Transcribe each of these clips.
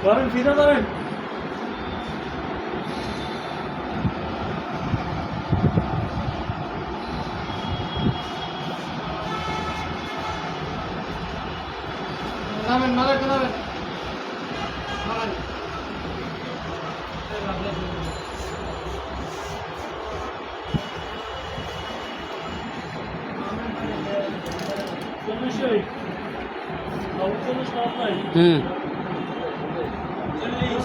ধরেন ফিরে ধরেন। নামেন মালাটা নামেন। হুম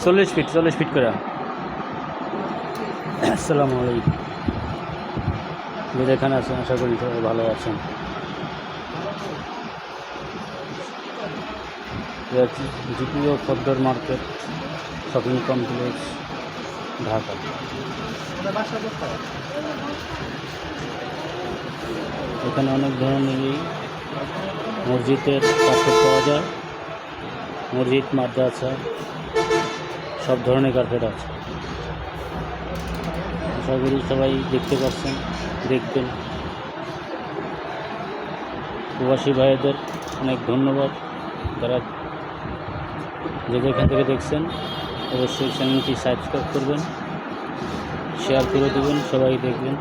40 ফিট করে। আসসালামু আলাইকুম। যেখানে আছেন আশা করি সবাই ভালো আছেন। জিপিও খদ্দর মার্কেট শপিং কমপ্লেক্স ঢাকা। এখানে অনেক ধরনেরই মসজিদের কার্পেট পাওয়া যায়। মসজিদ, মাদ্রাসা সব ধরনের কার্পেট আছে। আশা করি সবাই দেখতে পাচ্ছেন, দেখবেন। প্রবাসী ভাইদের অনেক ধন্যবাদ, যারা যে যেখান থেকে দেখছেন। অবশ্যই চ্যানেলটি সাবস্ক্রাইব করবেন, শেয়ার করে দেবেন, সবাই দেখবেন।